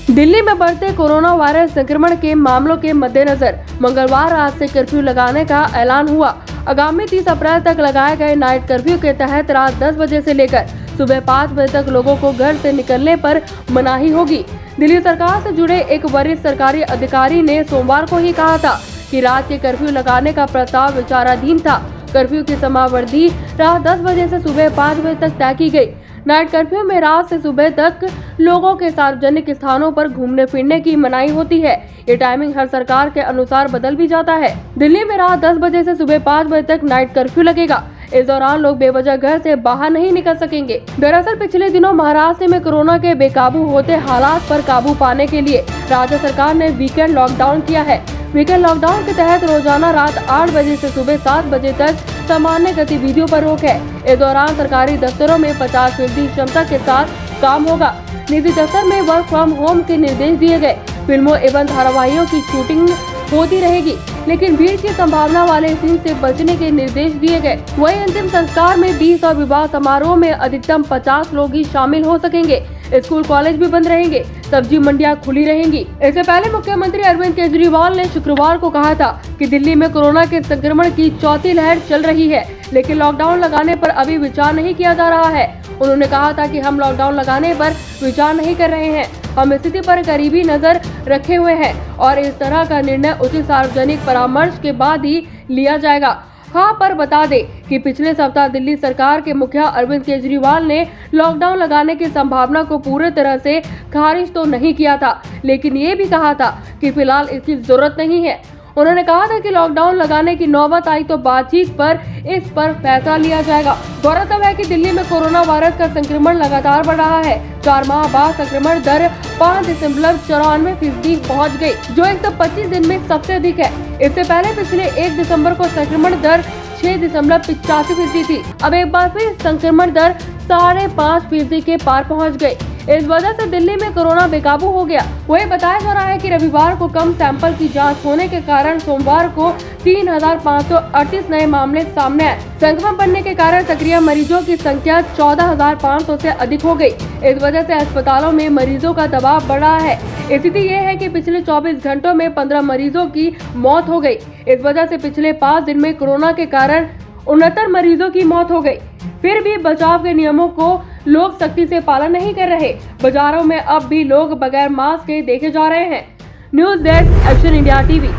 दिल्ली में बढ़ते corona virus संक्रमण के मामलों के मद्देनजर मंगलवार रात से कर्फ्यू लगाने का ऐलान हुआ। आगामी 30 अप्रैल तक लगाए गए नाइट कर्फ्यू के तहत रात 10 बजे से लेकर सुबह 5 बजे तक लोगों को घर से निकलने पर मनाही होगी। दिल्ली सरकार से जुड़े एक वरिष्ठ सरकारी अधिकारी ने सोमवार को ही कहा था कि रात के कर्फ्यू लगाने का प्रस्ताव विचाराधीन था। कर्फ्यू की समावधि रात 10 बजे से सुबह 5 बजे तक तय की गई। नाइट कर्फ्यू में रात से सुबह तक लोगों के सार्वजनिक स्थानों पर घूमने फिरने की मनाही होती है। ये टाइमिंग हर सरकार के अनुसार बदल भी जाता है। दिल्ली में रात 10 बजे से सुबह 5 बजे तक नाइट कर्फ्यू लगेगा। इस दौरान लोग बेवजह घर से बाहर नहीं निकल सकेंगे। दरअसल पिछले दिनों महाराष्ट्र में कोरोना के बेकाबू होते हालात पर काबू पाने के लिए राज्य सरकार ने वीकेंड लॉकडाउन किया है। वीकेंड लॉकडाउन के तहत रोजाना रात 8 बजे से सुबह 7 बजे तक सामान्य गतिविधियों पर रोक है। इस दौरान सरकारी दफ्तरों में 50% क्षमता के साथ काम होगा। निजी दफ्तर में वर्क फ्रॉम होम के निर्देश दिए गए। फिल्मों एवं धारावाहियों की शूटिंग होती रहेगी, लेकिन भीड़ की संभावना वाले सीन से बचने के निर्देश दिए गए। वहीं अंतिम संस्कार में 20 और विवाह समारोह में अधिकतम 50 लोग ही शामिल हो सकेंगे। स्कूल कॉलेज भी बंद रहेंगे। सब्जी मंडियां खुली रहेंगी। इससे पहले मुख्यमंत्री अरविंद केजरीवाल ने शुक्रवार को कहा था कि दिल्ली में कोरोना के संक्रमण की चौथी लहर चल रही है, लेकिन लॉकडाउन लगाने पर अभी विचार नहीं किया जा रहा है। उन्होंने कहा था कि हम लॉकडाउन लगाने पर विचार नहीं कर रहे हैं। हम स्थिति पर करीबी नजर रखे हुए हैं और इस तरह का निर्णय उचित सार्वजनिक परामर्श के बाद ही लिया जाएगा। हाँ, पर बता दें कि पिछले सप्ताह दिल्ली सरकार के मुखिया अरविंद केजरीवाल ने लॉकडाउन लगाने की संभावना को पूरी तरह से खारिज तो नहीं किया था, लेकिन ये भी कहा था कि फिलहाल इसकी जरूरत नहीं है। उन्होंने कहा था कि लॉकडाउन लगाने की नौबत आई तो बातचीत पर इस पर फैसला लिया जाएगा। गौरतलब है कि दिल्ली में कोरोना वायरस का संक्रमण लगातार बढ़ रहा है। 4 माह बाद संक्रमण दर 5.94% पहुंच गई, जो 125 दिन में सबसे अधिक है। इससे पहले पिछले 1 दिसंबर को संक्रमण दर 6.85% थी। अब एक बार फिर संक्रमण दर 5.5% के पार पहुंच गई। इस वजह से दिल्ली में कोरोना बेकाबू हो गया। वही बताया जा रहा है कि रविवार को कम सैंपल की जांच होने के कारण सोमवार को 3,538 नए मामले सामने आए। संक्रमण बढ़ने के कारण सक्रिय मरीजों की संख्या 14,500 से अधिक हो गई। इस वजह से अस्पतालों में मरीजों का दबाव बढ़ रहा है। स्थिति ये है कि पिछले 24 घंटों में 15 मरीजों की मौत हो गई। इस वजह से पिछले 5 दिन में कोरोना के कारण 69 मरीजों की मौत हो गई। फिर भी बचाव के नियमों को लोग सख्ती से पालन नहीं कर रहे। बाजारों में अब भी लोग बगैर मास्क के देखे जा रहे हैं। News desk, action India TV.